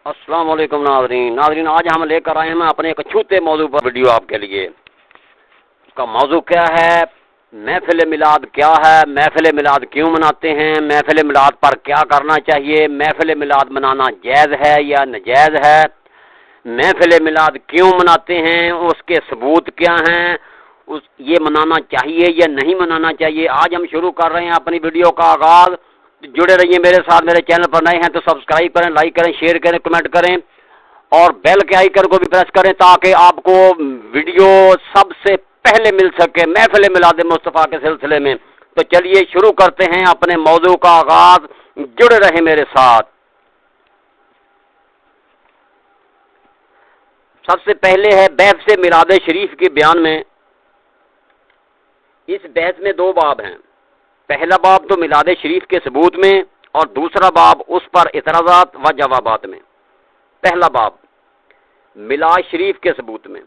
السلام علیکم ناظرین آج ہم لے کر آئے ہیں اپنے ایک چھوٹے موضوع پر ویڈیو آپ کے لیے۔ اس کا موضوع کیا ہے؟ محفل میلاد کیا ہے، محفل میلاد کیوں مناتے ہیں، محفل میلاد پر کیا کرنا چاہیے، محفل میلاد منانا جائز ہے یا ناجائز ہے، محفل میلاد کیوں مناتے ہیں، اس کے ثبوت کیا ہیں، یہ منانا چاہیے یا نہیں منانا چاہیے۔ آج ہم شروع کر رہے ہیں اپنی ویڈیو کا آغاز۔ جڑے رہیے میرے ساتھ، میرے چینل پر نئے ہیں تو سبسکرائب کریں، لائک کریں، شیئر کریں، کمنٹ کریں اور بیل کے آئیکن کو بھی پریس کریں تاکہ آپ کو ویڈیو سب سے پہلے مل سکے محفل میلاد مصطفیٰ کے سلسلے میں۔ تو چلیے شروع کرتے ہیں اپنے موضوع کا آغاز، جڑے رہیں میرے ساتھ۔ سب سے پہلے ہے بحث میلاد شریف کے بیان میں۔ اس بحث میں دو باب ہیں۔ پہلا باب تو میلاد شریف کے ثبوت میں اور دوسرا باب اس پر اعتراضات و جوابات میں۔ پہلا باب میلاد شریف کے ثبوت میں۔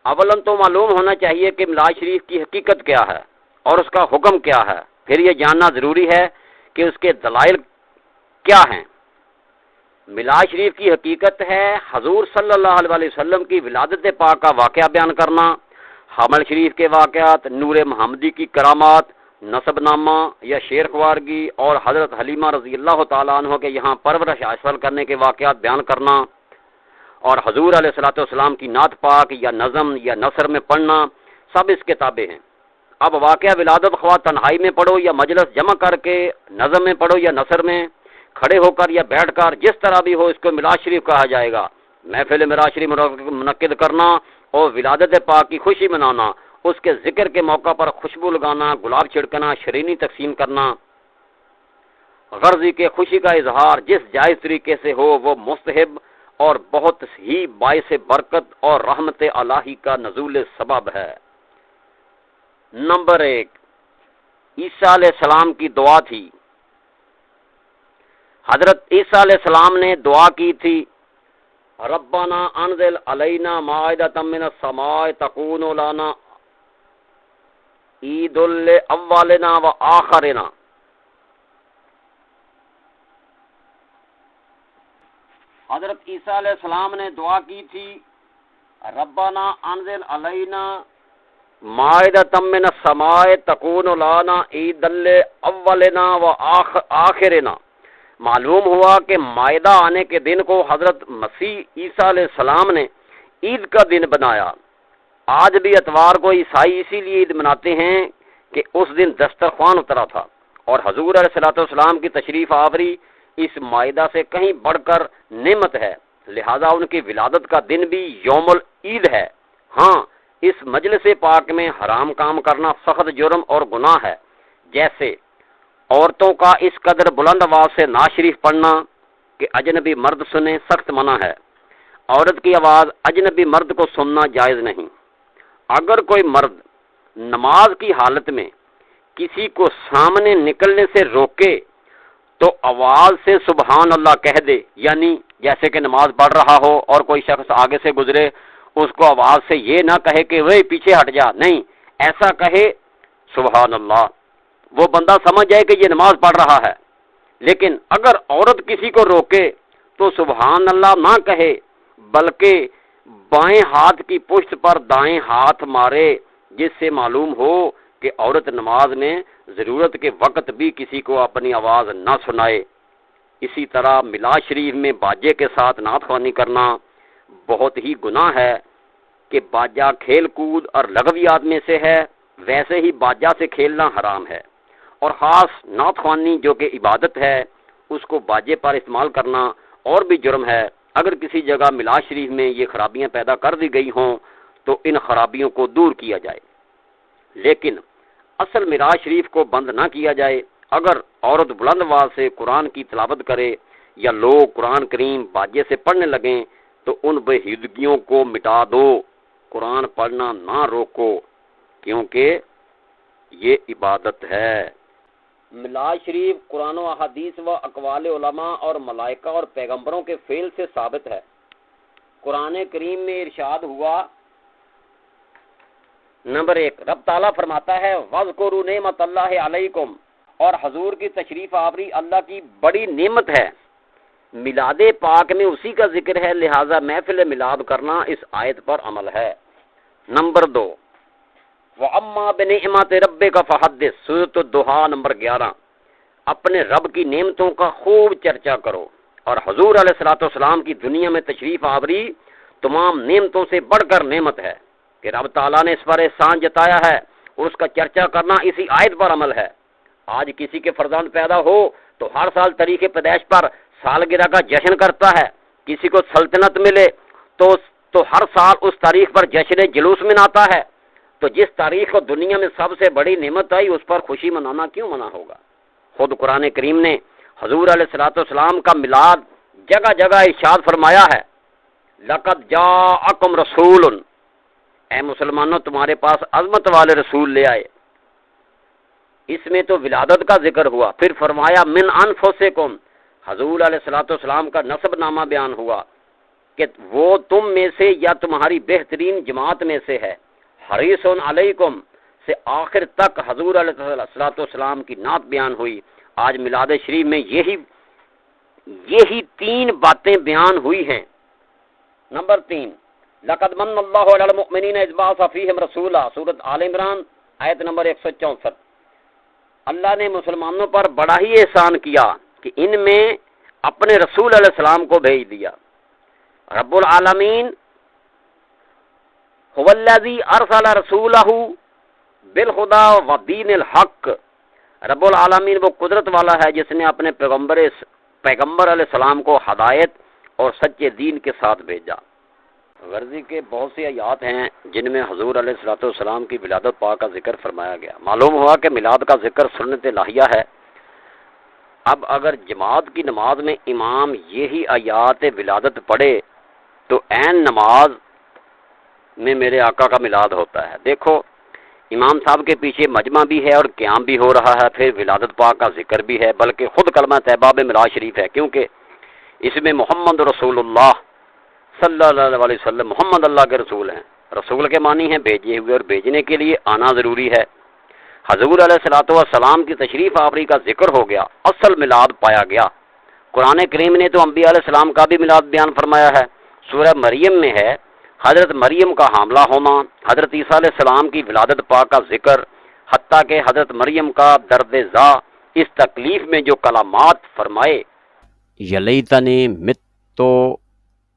اولاً تو معلوم ہونا چاہیے کہ میلاد شریف کی حقیقت کیا ہے اور اس کا حکم کیا ہے، پھر یہ جاننا ضروری ہے کہ اس کے دلائل کیا ہیں۔ میلاد شریف کی حقیقت ہے حضور صلی اللہ علیہ وسلم کی ولادت پاک کا واقعہ بیان کرنا، حمل شریف کے واقعات، نور محمدی کی کرامات، نسب نامہ یا شیر خوارگی اور حضرت حلیمہ رضی اللہ تعالیٰ عنہ کے یہاں پرورش حاصل کرنے کے واقعات بیان کرنا اور حضور علیہ الصلوۃ والسلام کی نعت پاک یا نظم یا نثر میں پڑھنا، سب اس کے تابع ہیں۔ اب واقعہ ولادت خواہ تنہائی میں پڑھو یا مجلس جمع کر کے نظم میں پڑھو یا نثر میں، کھڑے ہو کر یا بیٹھ کر، جس طرح بھی ہو اس کو میلاد شریف کہا جائے گا۔ محفل میلاد شریف منعقد کرنا اور ولادت پاک کی خوشی منانا، اس کے ذکر کے موقع پر خوشبو لگانا، گلاب چھڑکنا، شرینی تقسیم کرنا، غرضی کے خوشی کا اظہار جس جائز طریقے سے ہو وہ مستحب اور بہت ہی باعث برکت اور رحمت الہی کا نزول سبب ہے۔ نمبر 1، عیسیٰ علیہ السلام کی دعا تھی۔ حضرت عیسیٰ علیہ السلام نے دعا کی تھی، ربنا انزل علینا مائدۃ من السماء تکون لنا عید لاولنا و آخرنا۔ حضرت عیسیٰ علیہ السلام نے دعا کی تھی، ربنا انزل علینا مائدۃ من السماء تکون لنا عید لاولنا و آخرنا۔ معلوم ہوا کہ مائدہ آنے کے دن کو حضرت مسیح عیسیٰ علیہ السلام نے عید کا دن بنایا۔ آج بھی اتوار کو عیسائی اسی لیے عید مناتے ہیں کہ اس دن دسترخوان اترا تھا اور حضور علیہ الصلوۃ والسلام کی تشریف آوری اس مائدہ سے کہیں بڑھ کر نعمت ہے، لہذا ان کی ولادت کا دن بھی یوم العید ہے۔ ہاں، اس مجلس پاک میں حرام کام کرنا سخت جرم اور گناہ ہے، جیسے عورتوں کا اس قدر بلند آواز سے نعت شریف پڑھنا کہ اجنبی مرد سنے، سخت منع ہے۔ عورت کی آواز اجنبی مرد کو سننا جائز نہیں۔ اگر کوئی مرد نماز کی حالت میں کسی کو سامنے نکلنے سے روکے تو آواز سے سبحان اللہ کہہ دے، یعنی جیسے کہ نماز پڑھ رہا ہو اور کوئی شخص آگے سے گزرے، اس کو آواز سے یہ نہ کہے کہ وہ پیچھے ہٹ جا، نہیں، ایسا کہے سبحان اللہ، وہ بندہ سمجھ جائے کہ یہ نماز پڑھ رہا ہے۔ لیکن اگر عورت کسی کو روکے تو سبحان اللہ نہ کہے بلکہ بائیں ہاتھ کی پشت پر دائیں ہاتھ مارے، جس سے معلوم ہو کہ عورت نماز میں ضرورت کے وقت بھی کسی کو اپنی آواز نہ سنائے۔ اسی طرح میلاد شریف میں باجے کے ساتھ نعت خوانی کرنا بہت ہی گناہ ہے کہ باجا کھیل کود اور لغویات میں سے ہے، ویسے ہی باجا سے کھیلنا حرام ہے، اور خاص نعت خوانی جو کہ عبادت ہے اس کو باجے پر استعمال کرنا اور بھی جرم ہے۔ اگر کسی جگہ میلاد شریف میں یہ خرابیاں پیدا کر دی گئی ہوں تو ان خرابیوں کو دور کیا جائے، لیکن اصل میلاد شریف کو بند نہ کیا جائے۔ اگر عورت بلند آواز سے قرآن کی تلاوت کرے یا لوگ قرآن کریم باجے سے پڑھنے لگیں تو ان بےہودگیوں کو مٹا دو، قرآن پڑھنا نہ روکو، کیونکہ یہ عبادت ہے۔ میلاد شریف قرآن و احادیث و اقوال علماء اور ملائکہ اور پیغمبروں کے فعل سے ثابت ہے۔ قرآن کریم میں ارشاد ہوا، نمبر 1، رب تعالیٰ فرماتا ہے وَاذْكُرُوا نِعْمَتَ اللَّهِ عَلَيْكُمْ، اور حضور کی تشریف آوری اللہ کی بڑی نعمت ہے۔ میلاد پاک میں اسی کا ذکر ہے، لہٰذا محفل میلاد کرنا اس آیت پر عمل ہے۔ نمبر 2، وَأَمَّا بِنِعْمَتِ رَبِّكَ فَحَدِّثْ، سورۃ الضحیٰ نمبر 11۔ اپنے رب کی نعمتوں کا خوب چرچا کرو، اور حضور علیہ الصلوۃ والسلام کی دنیا میں تشریف آوری تمام نعمتوں سے بڑھ کر نعمت ہے کہ رب تعالیٰ نے اس پر احسان جتایا ہے، اور اس کا چرچا کرنا اسی آیت پر عمل ہے۔ آج کسی کے فرزند پیدا ہو تو ہر سال تاریخ پیدائش پر سالگرہ کا جشن کرتا ہے، کسی کو سلطنت ملے تو ہر سال اس تاریخ پر جشن جلوس مناتا ہے۔ تو جس تاریخ کو دنیا میں سب سے بڑی نعمت آئی اس پر خوشی منانا کیوں منع ہوگا؟ خود قرآن کریم نے حضور علیہ الصلوۃ والسلام کا میلاد جگہ جگہ ارشاد فرمایا ہے، لقد جاءکم رسول، اے مسلمانوں تمہارے پاس عظمت والے رسول لے آئے۔ اس میں تو ولادت کا ذکر ہوا، پھر فرمایا من انفسکم، حضور علیہ الصلوۃ والسلام کا نسب نامہ بیان ہوا کہ وہ تم میں سے یا تمہاری بہترین جماعت میں سے ہے۔ حریص علیکم سے آخر تک حضور علیہ الصلوۃ والسلام کی نعت بیان ہوئی۔ آج میلاد شریف میں یہی 3 باتیں بیان ہوئی ہیں۔ نمبر 3، لقد من اللہ علی المؤمنین اذ بعث فیہم رسولا، سورۃ آل عمران آیت نمبر 164۔ اللہ نے مسلمانوں پر بڑا ہی احسان کیا کہ ان میں اپنے رسول علیہ السلام کو بھیج دیا۔ رب العالمین هو الذی ارسل رسولہ بالہدی ودین الحق، رب العالمین وہ قدرت والا ہے جس نے اپنے پیغمبر علیہ السلام کو ہدایت اور سچے دین کے ساتھ بھیجا۔ غرضی کے بہت سی آیات ہیں جن میں حضور علیہ الصلوۃ والسلام کی ولادت پاک کا ذکر فرمایا گیا۔ معلوم ہوا کہ میلاد کا ذکر سنت الہیہ ہے۔ اب اگر جماعت کی نماز میں امام یہی آیات ولادت پڑھے تو عین نماز میں میرے آقا کا میلاد ہوتا ہے۔ دیکھو امام صاحب کے پیچھے مجمع بھی ہے اور قیام بھی ہو رہا ہے، پھر ولادت پاک کا ذکر بھی ہے، بلکہ خود کلمہ طیبہ میں میلاد شریف ہے، کیونکہ اس میں محمد رسول اللہ صلی اللہ علیہ وسلم محمد اللہ کے رسول ہیں۔ رسول کے معنی ہیں بھیجے ہوئے، اور بھیجنے کے لیے آنا ضروری ہے۔ حضور علیہ الصلوۃ والسلام کی تشریف آوری کا ذکر ہو گیا، اصل میلاد پایا گیا۔ قرآن کریم نے تو انبیاء علیہ السلام کا بھی میلاد بیان فرمایا ہے۔ سورہ مریم میں ہے حضرت مریم کا حاملہ ہونا، حضرت عیسیٰ علیہ السلام کی ولادت پاک کا ذکر، حتیٰ کہ حضرت مریم کا درد ذا اس تکلیف میں جو کلمات فرمائے، یلیتنی متو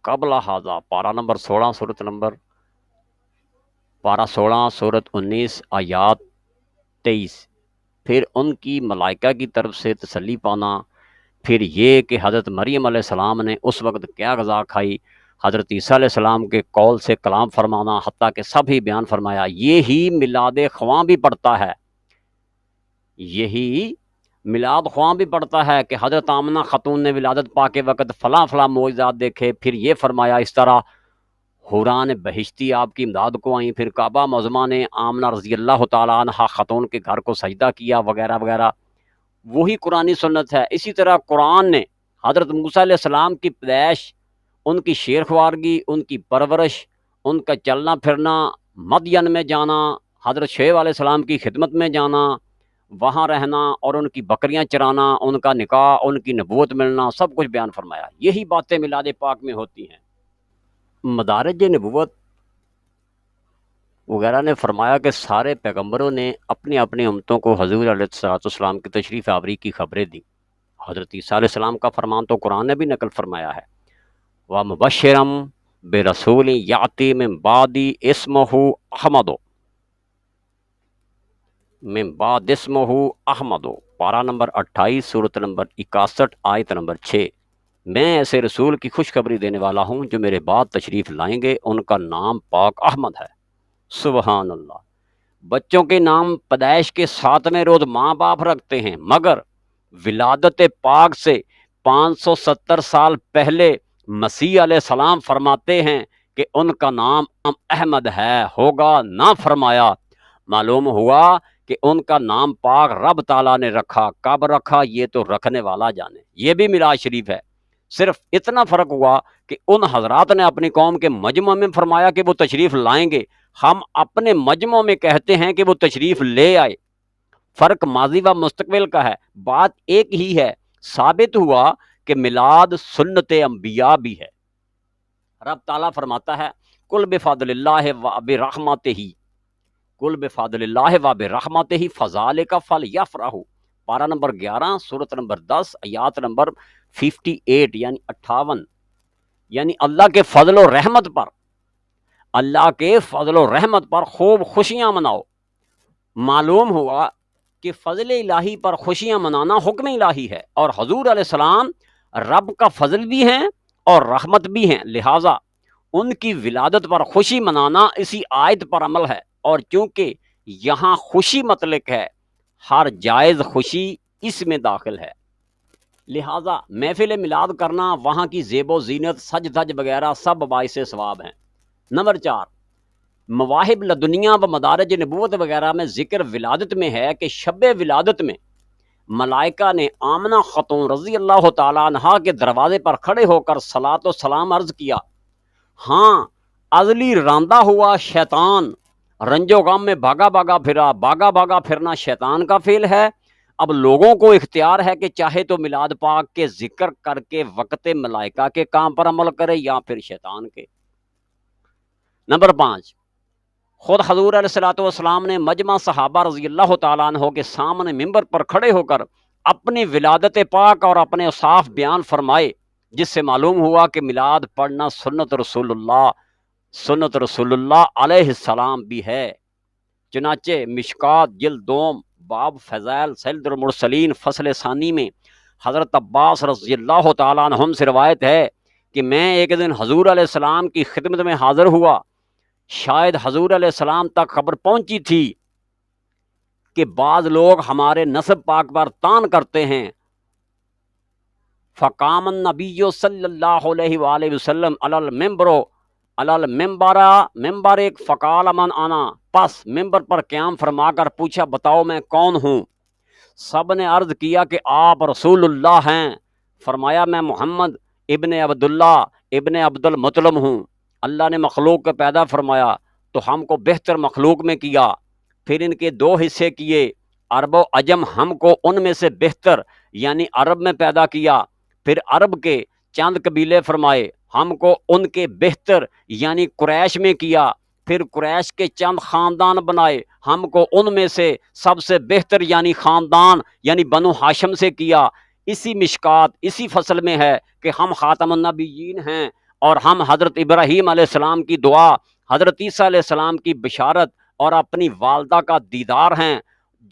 قبل ھذا، پارہ نمبر 16 سورۃ نمبر پارہ 16 سورۃ 19 آیات 23۔ پھر ان کی ملائکہ کی طرف سے تسلی پانا، پھر یہ کہ حضرت مریم علیہ السلام نے اس وقت کیا غذا کھائی، حضرت عیسیٰ علیہ السلام کے قول سے کلام فرمانا، حتیٰ کہ سب ہی بیان فرمایا۔ یہی میلاد خواں بھی پڑھتا ہے، یہی میلاد خواں بھی پڑھتا ہے کہ حضرت آمنہ خاتون نے ولادت پا کے وقت فلاں فلاں معجزات دیکھے، پھر یہ فرمایا اس طرح حوران بہشتی آپ کی امداد کو آئیں، پھر کعبہ معظمہ نے آمنہ رضی اللہ تعالیٰ عنہ خاتون کے گھر کو سجدہ کیا وغیرہ وغیرہ، وہی قرآنی سنت ہے۔ اسی طرح قرآن نے حضرت موسیٰ علیہ السلام کی پیدائش، ان کی شیرخوارگی، ان کی پرورش، ان کا چلنا پھرنا، مدین میں جانا، حضرت شعیب علیہ السلام کی خدمت میں جانا، وہاں رہنا اور ان کی بکریاں چرانا، ان کا نکاح، ان کی نبوت ملنا، سب کچھ بیان فرمایا۔ یہی باتیں میلاد پاک میں ہوتی ہیں۔ مدارج نبوت وغیرہ نے فرمایا کہ سارے پیغمبروں نے اپنی اپنی امتوں کو حضور علیہ السلام کی تشریف آوری کی خبریں دی۔ حضرت عیسیٰ علیہ السلام کا فرمان تو قرآن نے بھی نقل فرمایا ہے، وَمُبَشِّرًا بِرَسُولٍ يَأْتِي مِن بَعْدِي اسْمُهُ أَحْمَدُ، من بعد اسمہ احمد، پارہ نمبر 28 سورۃ نمبر 61 آیت نمبر 6۔ میں ایسے رسول کی خوشخبری دینے والا ہوں جو میرے بعد تشریف لائیں گے، ان کا نام پاک احمد ہے۔ سبحان اللہ۔ بچوں کے نام پیدائش کے 7ویں روز ماں باپ رکھتے ہیں، مگر ولادت پاک سے 570 سال پہلے مسیح علیہ السلام فرماتے ہیں کہ ان کا نام احمد ہے، ہوگا نہ فرمایا۔ معلوم ہوا کہ ان کا نام پاک رب تعالیٰ نے رکھا، کب رکھا یہ تو رکھنے والا جانے۔ یہ بھی میلاد شریف ہے۔ صرف اتنا فرق ہوا کہ ان حضرات نے اپنی قوم کے مجمع میں فرمایا کہ وہ تشریف لائیں گے، ہم اپنے مجمع میں کہتے ہیں کہ وہ تشریف لے آئے۔ فرق ماضی و مستقبل کا ہے، بات ایک ہی ہے۔ ثابت ہوا کہ میلاد سنت انبیاء بھی ہے۔ رب تعالیٰ فرماتا ہے کل بفضل اللہ و برحمتہ، کل بفضل اللہ و برحمتہ فذالک فلیفرحوا، پارہ نمبر 11 سورۃ نمبر 10 آیات نمبر 58 یعنی 58، یعنی اللہ کے فضل و رحمت پر، اللہ کے فضل و رحمت پر خوب خوشیاں مناؤ۔ معلوم ہوا کہ فضل الہی پر خوشیاں منانا حکم الہی ہے، اور حضور علیہ السلام رب کا فضل بھی ہیں اور رحمت بھی ہیں، لہٰذا ان کی ولادت پر خوشی منانا اسی آیت پر عمل ہے، اور چونکہ یہاں خوشی مطلق ہے، ہر جائز خوشی اس میں داخل ہے، لہٰذا محفل میلاد کرنا، وہاں کی زیب و زینت، سج دھج وغیرہ سب باعث ثواب ہیں۔ نمبر 4، مواہب لدنیا و مدارج نبوت وغیرہ میں ذکر ولادت میں ہے کہ شب ولادت میں ملائکہ نے آمنہ خاتون رضی اللہ تعالیٰ عنہا کے دروازے پر کھڑے ہو کر صلاۃ و سلام عرض کیا، ہاں ازلی راندہ ہوا شیطان رنج و غم میں بھاگا بھاگا پھرا، بھاگا بھاگا پھرنا شیطان کا فعل ہے، اب لوگوں کو اختیار ہے کہ چاہے تو میلاد پاک کے ذکر کر کے وقت ملائکہ کے کام پر عمل کرے یا پھر شیطان کے۔ نمبر 5، خود حضور علیہ الصلوۃ والسلام نے مجمع صحابہ رضی اللہ تعالیٰ عنہ کے سامنے ممبر پر کھڑے ہو کر اپنی ولادت پاک اور اپنے اوصاف بیان فرمائے، جس سے معلوم ہوا کہ میلاد پڑھنا سنت رسول اللہ علیہ السلام بھی ہے۔ چنانچہ مشکات جلد دوم باب فضائل سید المرسلین فصل ثانی میں حضرت عباس رضی اللہ تعالیٰ عنہم سے روایت ہے کہ میں ایک دن حضور علیہ السلام کی خدمت میں حاضر ہوا، شاید حضور علیہ السلام تک خبر پہنچی تھی کہ بعض لوگ ہمارے نسب پاک پر تان کرتے ہیں، فقام النبی صلی اللہ علیہ وآلہ وسلم ممبر ایک فقال من انا، پس ممبر پر قیام فرما کر پوچھا بتاؤ میں کون ہوں؟ سب نے عرض کیا کہ آپ رسول اللہ ہیں۔ فرمایا میں محمد ابن عبداللہ ابن عبد المطلب ہوں۔ اللہ نے مخلوق کو پیدا فرمایا تو ہم کو بہتر مخلوق میں کیا، پھر ان کے دو حصے کیے، عرب و عجم، ہم کو ان میں سے بہتر یعنی عرب میں پیدا کیا، پھر عرب کے چند قبیلے فرمائے، ہم کو ان کے بہتر یعنی قریش میں کیا، پھر قریش کے چند خاندان بنائے، ہم کو ان میں سے سب سے بہتر یعنی خاندان یعنی بنو ہاشم سے کیا۔ اسی مشکات اسی فصل میں ہے کہ ہم خاتم النبیین ہیں، اور ہم حضرت ابراہیم علیہ السلام کی دعا، حضرت عیسیٰ علیہ السلام کی بشارت اور اپنی والدہ کا دیدار ہیں،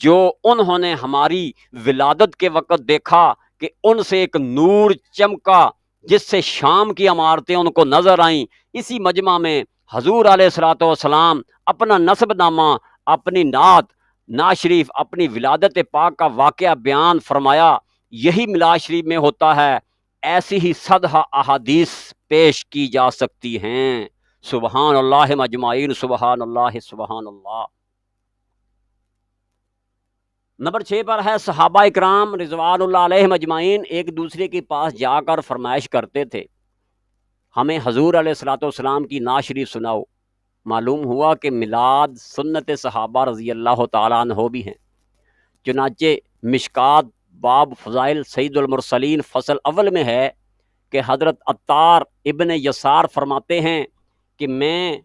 جو انہوں نے ہماری ولادت کے وقت دیکھا کہ ان سے ایک نور چمکا جس سے شام کی عمارتیں ان کو نظر آئیں۔ اسی مجمع میں حضور علیہ الصلوۃ والسلام اپنا نسب نامہ، اپنی نعت شریف، اپنی ولادت پاک کا واقعہ بیان فرمایا۔ یہی میلاد شریف میں ہوتا ہے، ایسی ہی صدہ احادیث پیش کی جا سکتی ہیں۔ سبحان اللہ مجمعین، سبحان اللہ سبحان اللہ۔ نمبر 6 پر ہے صحابہ اکرام رضوان اللہ علیہم اجمعین ایک دوسرے کے پاس جا کر فرمائش کرتے تھے، ہمیں حضور علیہ الصلوۃ والسلام کی نعت شریف سناؤ۔ معلوم ہوا کہ میلاد سنت صحابہ رضی اللہ تعالیٰ عنہ بھی ہیں، چنانچہ مشکات باب فضائل سید المرسلین فصل اول میں ہے کہ حضرت عطار ابن یسار فرماتے ہیں کہ میں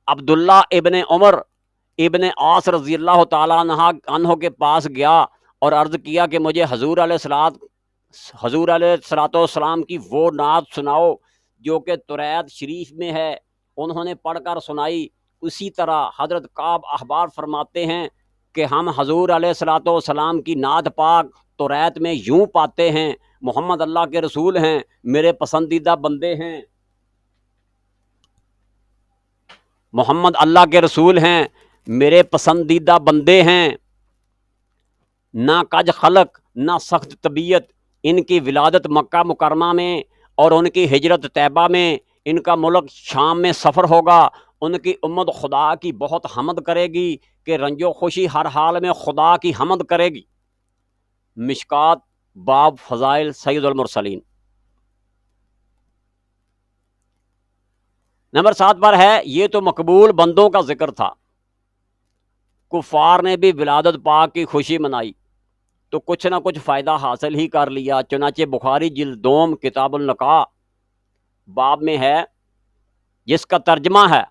عبداللہ ابن عمر ابن عاص رضی اللہ تعالیٰ عنہ کے پاس گیا اور عرض کیا کہ مجھے حضور علیہ الصلوۃ والسلام کی وہ نعت سناؤ جو کہ توریت شریف میں ہے۔ انہوں نے پڑھ کر سنائی۔ اسی طرح حضرت کعب احبار فرماتے ہیں کہ ہم حضور علیہ الصلوۃ والسلام کی نعت پاک توریت میں یوں پاتے ہیں، محمد اللہ کے رسول ہیں، میرے پسندیدہ بندے ہیں، محمد اللہ کے رسول ہیں، میرے پسندیدہ بندے ہیں، نہ کج خلق نہ سخت طبیعت، ان کی ولادت مکہ مکرمہ میں اور ان کی ہجرت طیبہ میں، ان کا ملک شام میں سفر ہوگا، ان کی امت خدا کی بہت حمد کرے گی کہ رنج و خوشی ہر حال میں خدا کی حمد کرے گی۔ مشکات باب فضائل سید المرسلین۔ نمبر 7 پر ہے یہ تو مقبول بندوں کا ذکر تھا، کفار نے بھی ولادت پاک کی خوشی منائی، تو کچھ نہ کچھ فائدہ حاصل ہی کر لیا۔ چنانچہ بخاری جلد دوم کتاب النکاح باب میں ہے، جس کا ترجمہ ہے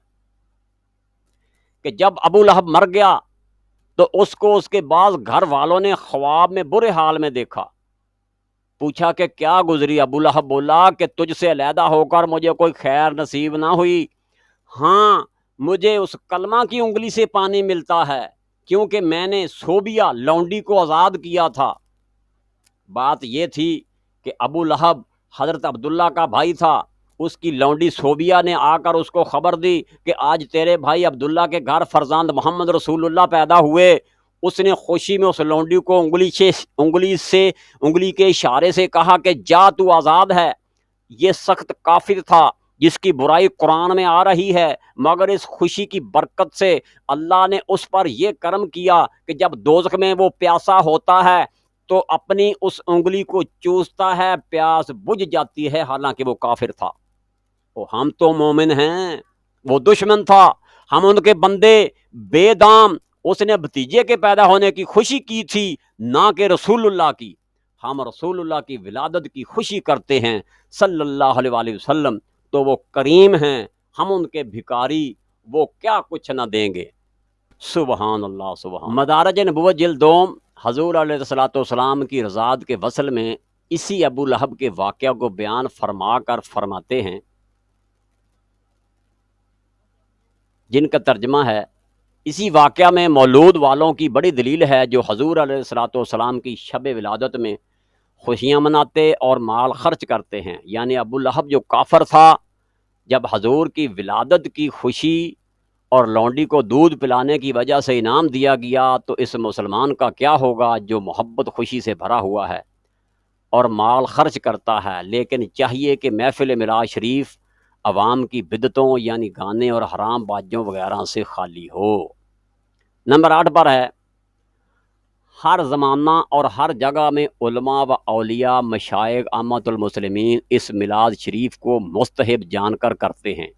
کہ جب ابو لہب مر گیا تو اس کو اس کے بعض گھر والوں نے خواب میں برے حال میں دیکھا۔ پوچھا کہ کیا گزری؟ ابو لہب بولا کہ تجھ سے علیحدہ ہو کر مجھے کوئی خیر نصیب نہ ہوئی، ہاں مجھے اس کلمہ کی انگلی سے پانی ملتا ہے، کیونکہ میں نے صوبیہ لونڈی کو آزاد کیا تھا۔ بات یہ تھی کہ ابو لہب حضرت عبداللہ کا بھائی تھا، اس کی لونڈی صوبیہ نے آ کر اس کو خبر دی کہ آج تیرے بھائی عبداللہ کے گھر فرزند محمد رسول اللہ پیدا ہوئے۔ اس نے خوشی میں اس لونڈی کو انگلی کے اشارے سے کہا کہ جا تو آزاد ہے۔ یہ سخت کافر تھا جس کی برائی قرآن میں آ رہی ہے، مگر اس خوشی کی برکت سے اللہ نے اس پر یہ کرم کیا کہ جب دوزخ میں وہ پیاسا ہوتا ہے تو اپنی اس انگلی کو چوستا ہے، پیاس بجھ جاتی ہے، حالانکہ وہ کافر تھا۔ ہم تو مومن ہیں، وہ دشمن تھا، ہم ان کے بندے بے دام۔ اس نے بھتیجے کے پیدا ہونے کی خوشی کی تھی، نہ کہ رسول اللہ کی۔ ہم رسول اللہ کی ولادت کی خوشی کرتے ہیں صلی اللہ علیہ وآلہ وسلم، تو وہ کریم ہیں، ہم ان کے بھکاری، وہ کیا کچھ نہ دیں گے۔ سبحان اللہ سبحان۔ مدارج نبوت جلد دوم حضور علیہ الصلوۃ والسلام کی رضاعت کے وصل میں اسی ابو لہب کے واقعہ کو بیان فرما کر فرماتے ہیں، جن کا ترجمہ ہے، اسی واقعہ میں مولود والوں کی بڑی دلیل ہے جو حضور علیہ الصلوۃ والسلام کی شب ولادت میں خوشیاں مناتے اور مال خرچ کرتے ہیں۔ یعنی ابو لہب جو کافر تھا، جب حضور کی ولادت کی خوشی اور لونڈی کو دودھ پلانے کی وجہ سے انعام دیا گیا، تو اس مسلمان کا کیا ہوگا جو محبت خوشی سے بھرا ہوا ہے اور مال خرچ کرتا ہے، لیکن چاہیے کہ محفل میلاد شریف عوام کی بدعتوں یعنی گانے اور حرام باجوں وغیرہ سے خالی ہو۔ نمبر 8 پر ہے، ہر زمانہ اور ہر جگہ میں علماء و اولیاء مشائخ عامۃ المسلمین اس میلاد شریف کو مستحب جان کر کرتے ہیں،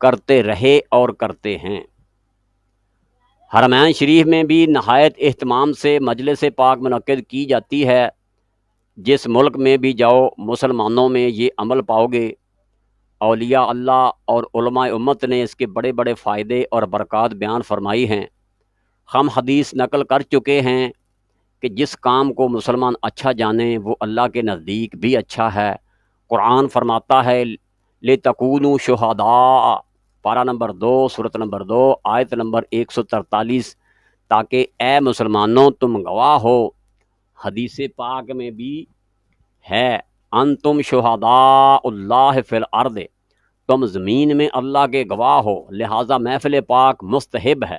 کرتے رہے اور کرتے ہیں۔ حرمین شریف میں بھی نہایت اہتمام سے مجلس پاک منعقد کی جاتی ہے۔ جس ملک میں بھی جاؤ مسلمانوں میں یہ عمل پاؤ گے۔ اولیاء اللہ اور علماء امت نے اس کے بڑے بڑے فائدے اور برکات بیان فرمائی ہیں۔ ہم حدیث نقل کر چکے ہیں کہ جس کام کو مسلمان اچھا جانے وہ اللہ کے نزدیک بھی اچھا ہے۔ قرآن فرماتا ہے لِتَكُونُوا شُهَدَاءَ، پارہ نمبر 2 سورۃ نمبر 2 آیت نمبر 143، تاکہ اے مسلمانوں تم گواہ ہو۔ حدیث پاک میں بھی ہے انتم شہداء اللہ فی الارض، تم زمین میں اللہ کے گواہ ہو، لہٰذا محفل پاک مستحب ہے۔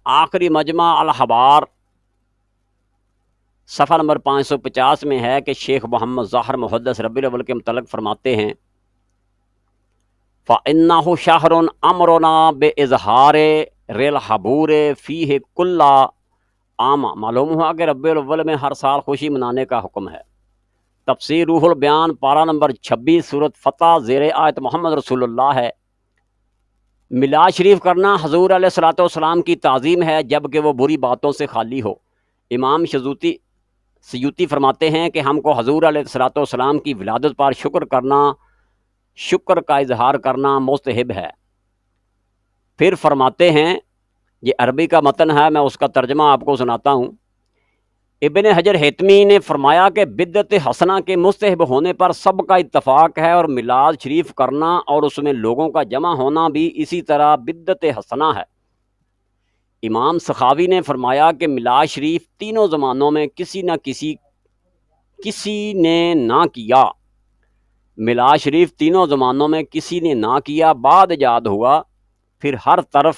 آخری مجمع الحبار صفحہ نمبر 550 میں ہے کہ شیخ محمد ظاہر محدث ربیع الاول کے متعلق فرماتے ہیں فَإِنَّهُ شَهْرٌ أَمْرُنَا بِإِظْهَارِ الْحَبُورِ فِيهِ كُلَّ عام۔ معلوم ہوا کہ ربیع الاول میں ہر سال خوشی منانے کا حکم ہے۔ تفسیر روح البیان پارہ نمبر 26 سورۃ فتح زیر آیت محمد رسول اللہ ہے۔ میلاد شریف کرنا حضور علیہ الصلوۃ والسلام کی تعظیم ہے، جبکہ وہ بری باتوں سے خالی ہو۔ امام سیوطی فرماتے ہیں کہ ہم کو حضور علیہ الصلوۃ والسلام کی ولادت پر شکر کا اظہار کرنا مستحب ہے۔ پھر فرماتے ہیں، یہ عربی کا متن ہے، میں اس کا ترجمہ آپ کو سناتا ہوں۔ ابن حجر حتمی نے فرمایا کہ بدعت حسنہ کے مستحب ہونے پر سب کا اتفاق ہے، اور میلاد شریف کرنا اور اس میں لوگوں کا جمع ہونا بھی اسی طرح بدعت حسنہ ہے۔ امام سخاوی نے فرمایا کہ میلاد شریف تینوں زمانوں میں کسی نے نہ کیا، میلاد شریف تینوں زمانوں میں کسی نے نہ کیا، بعد ایجاد ہوا، پھر ہر طرف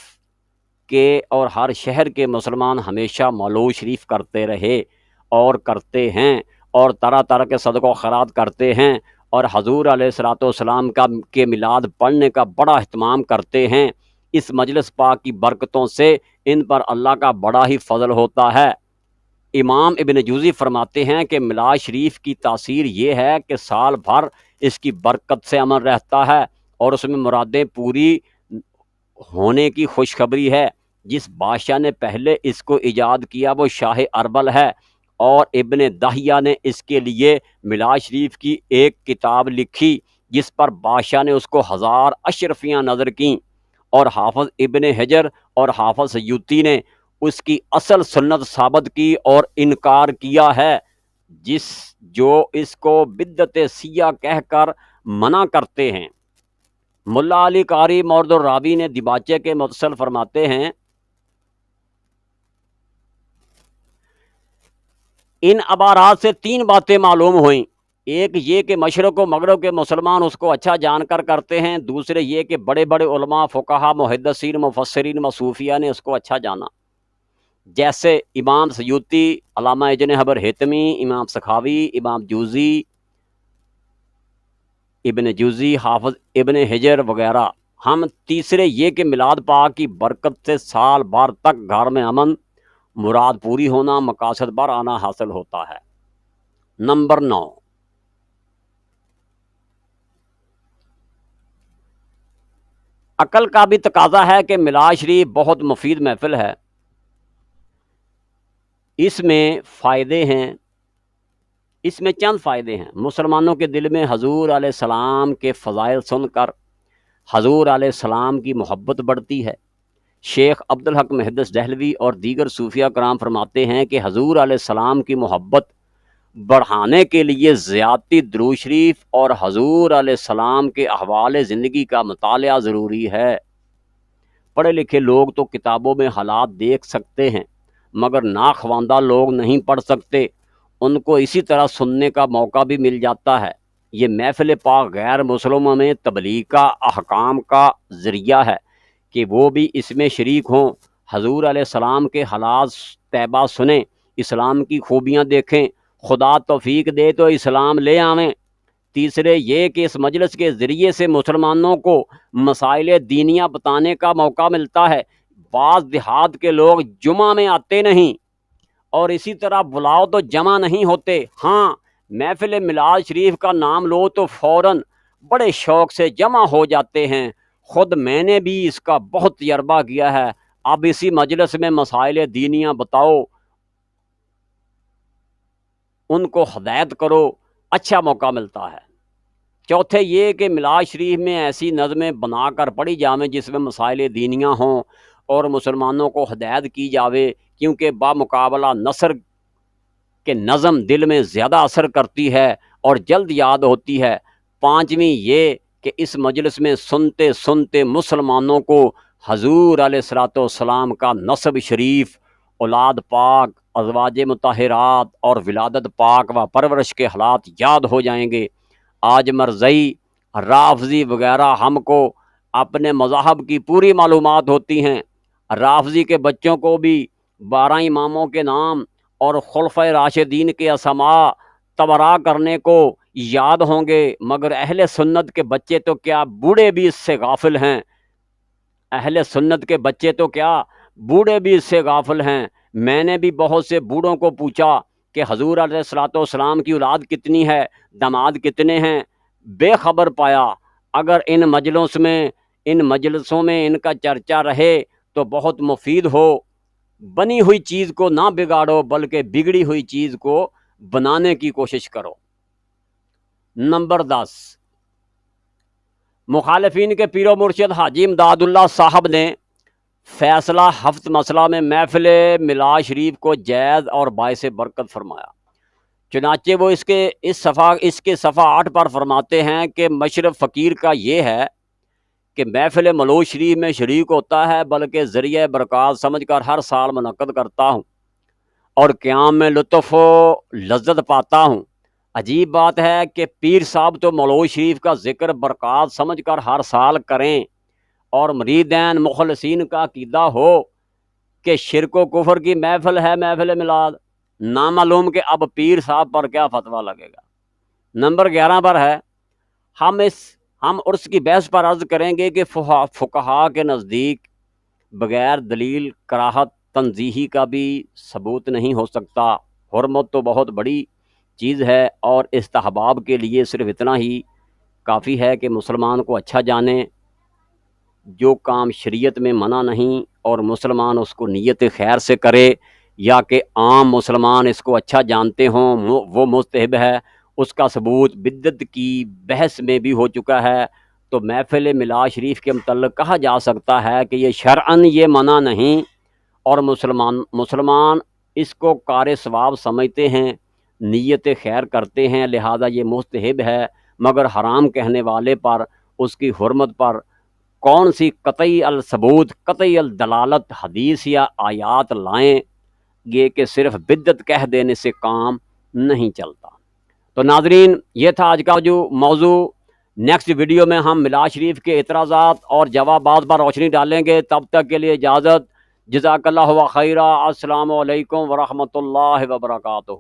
کے اور ہر شہر کے مسلمان ہمیشہ مولود شریف کرتے رہے اور کرتے ہیں، اور طرح طرح کے صدقہ و خیرات کرتے ہیں، اور حضور علیہ الصلوۃ والسلام کے میلاد پڑھنے کا بڑا اہتمام کرتے ہیں۔ اس مجلس پاک کی برکتوں سے ان پر اللہ کا بڑا ہی فضل ہوتا ہے۔ امام ابن جوزی فرماتے ہیں کہ میلاد شریف کی تاثیر یہ ہے کہ سال بھر اس کی برکت سے امن رہتا ہے، اور اس میں مرادیں پوری ہونے کی خوشخبری ہے۔ جس بادشاہ نے پہلے اس کو ایجاد کیا وہ شاہ اربل ہے، اور ابن دہیہ نے اس کے لیے میلاد شریف کی ایک کتاب لکھی جس پر بادشاہ نے اس کو 1000 اشرفیاں نظر کیں، اور حافظ ابن حجر اور حافظ سیوطی نے اس کی اصل سنت ثابت کی اور انکار کیا ہے، جو اس کو بدعت سیاہ کہہ کر منع کرتے ہیں۔ ملا علی قاری مورد الراوی نے دیباچے کے متصل فرماتے ہیں، ان عبارات سے 3 باتیں معلوم ہوئیں۔ ایک یہ کہ مشرق و مغرب کے مسلمان اس کو اچھا جان کر کرتے ہیں، دوسرے یہ کہ بڑے بڑے علماء، فقہا، محدثین، مفسرین، مصوفیہ نے اس کو اچھا جانا، جیسے امام سیوطی، علامہ ابن حبر حتمی، امام سخاوی، امام جوزی، ابن جوزی، حافظ ابن حجر وغیرہ۔ ہم تیسرے یہ کہ میلاد پاک کی برکت سے سال بھر تک گھر میں امن، مراد پوری ہونا، مقاصد پر آنا حاصل ہوتا ہے۔ نمبر 9، عقل کا بھی تقاضا ہے کہ میلاد شریف بہت مفید محفل ہے، اس میں فائدے ہیں، اس میں چند فائدے ہیں۔ مسلمانوں کے دل میں حضور علیہ السلام کے فضائل سن کر حضور علیہ السلام کی محبت بڑھتی ہے۔ شیخ عبدالحق محدث دہلوی اور دیگر صوفیہ کرام فرماتے ہیں کہ حضور علیہ السلام کی محبت بڑھانے کے لیے زیادتی درود شریف اور حضور علیہ السلام کے احوال زندگی کا مطالعہ ضروری ہے۔ پڑھے لکھے لوگ تو کتابوں میں حالات دیکھ سکتے ہیں، مگر ناخواندہ لوگ نہیں پڑھ سکتے، ان کو اسی طرح سننے کا موقع بھی مل جاتا ہے۔ یہ محفل پاک غیر مسلموں میں تبلیغ کا احکام کا ذریعہ ہے کہ وہ بھی اس میں شریک ہوں، حضور علیہ السلام کے حالات طیبہ سنیں، اسلام کی خوبیاں دیکھیں، خدا توفیق دے تو اسلام لے آویں۔ تیسرے یہ کہ اس مجلس کے ذریعے سے مسلمانوں کو مسائل دینیاں بتانے کا موقع ملتا ہے۔ بعض دیہات کے لوگ جمعہ میں آتے نہیں، اور اسی طرح بلاؤ تو جمع نہیں ہوتے، ہاں محفل میلاد شریف کا نام لو تو فوراً بڑے شوق سے جمع ہو جاتے ہیں۔ خود میں نے بھی اس کا بہت تجربہ کیا ہے۔ اب اسی مجلس میں مسائل دینیاں بتاؤ، ان کو ہدایت کرو، اچھا موقع ملتا ہے۔ چوتھے یہ کہ میلاد شریف میں ایسی نظمیں بنا کر پڑھی جاویں جس میں مسائل دینیاں ہوں اور مسلمانوں کو ہدایت کی جاوے، کیونکہ بامقابلہ نثر کہ نظم دل میں زیادہ اثر کرتی ہے اور جلد یاد ہوتی ہے۔ پانچویں یہ کہ اس مجلس میں سنتے سنتے مسلمانوں کو حضور علیہ الصلوۃ والسلام کا نسب شریف، اولاد پاک، ازواج مطہرات اور ولادت پاک و پرورش کے حالات یاد ہو جائیں گے۔ آج مرزئی، رافضی وغیرہ ہم کو اپنے مذہب کی پوری معلومات ہوتی ہیں۔ رافضی کے بچوں کو بھی 12 اماموں کے نام اور خلفۂ راشدین کے اسماء تبرا کرنے کو یاد ہوں گے، مگر اہل سنت کے بچے تو کیا بوڑھے بھی اس سے غافل ہیں، اہل سنت کے بچے تو کیا بوڑھے بھی اس سے غافل ہیں۔ میں نے بھی بہت سے بوڑھوں کو پوچھا کہ حضور علیہ الصلوۃ والسلام کی اولاد کتنی ہے، داماد کتنے ہیں، بے خبر پایا۔ اگر ان مجلسوں میں ان کا چرچا رہے تو بہت مفید ہو۔ بنی ہوئی چیز کو نہ بگاڑو، بلکہ بگڑی ہوئی چیز کو بنانے کی کوشش کرو۔ نمبر 10، مخالفین کے پیر و مرشد حاجی امداد اللہ صاحب نے فیصلہ ہفت مسئلہ میں محفل میلاد شریف کو جائز اور باعث برکت فرمایا۔ چنانچہ وہ اس کے صفحہ 8 پر فرماتے ہیں کہ مشرف فقیر کا یہ ہے کہ محفل مولود شریف میں شریک ہوتا ہے، بلکہ ذریعہ برکات سمجھ کر ہر سال منعقد کرتا ہوں اور قیام میں لطف و لذت پاتا ہوں۔ عجیب بات ہے کہ پیر صاحب تو مولود شریف کا ذکر برکات سمجھ کر ہر سال کریں، اور مریدین مخلصین کا عقیدہ ہو کہ شرک و کفر کی محفل ہے محفل میلاد، نامعلوم کہ اب پیر صاحب پر کیا فتویٰ لگے گا۔ نمبر 11 پر ہے، ہم عرس کی بحث پر عرض کریں گے کہ فقہا کے نزدیک بغیر دلیل کراہت تنزیہی کا بھی ثبوت نہیں ہو سکتا۔ حرمت تو بہت بڑی چیز ہے، اور استحباب کے لیے صرف اتنا ہی کافی ہے کہ مسلمان کو اچھا جانے، جو کام شریعت میں منع نہیں اور مسلمان اس کو نیت خیر سے کرے، یا کہ عام مسلمان اس کو اچھا جانتے ہوں وہ مستحب ہے، اس کا ثبوت بدعت کی بحث میں بھی ہو چکا ہے۔ تو محفل میلاد شریف کے متعلق کہا جا سکتا ہے کہ یہ شرعاً یہ منع نہیں، اور مسلمان اس کو کار ثواب سمجھتے ہیں، نیت خیر کرتے ہیں، لہذا یہ مستحب ہے۔ مگر حرام کہنے والے پر، اس کی حرمت پر کون سی قطعی الثبوت، قطعی الدلالت حدیث یا آیات لائیں، یہ کہ صرف بدعت کہہ دینے سے کام نہیں چلتا۔ تو ناظرین، یہ تھا آج کا جو موضوع۔ نیکسٹ ویڈیو میں ہم میلاد شریف کے اعتراضات اور جوابات پر روشنی ڈالیں گے۔ تب تک کے لیے اجازت، جزاک اللہ خیرہ، السلام علیکم ورحمۃ اللہ وبرکاتہ۔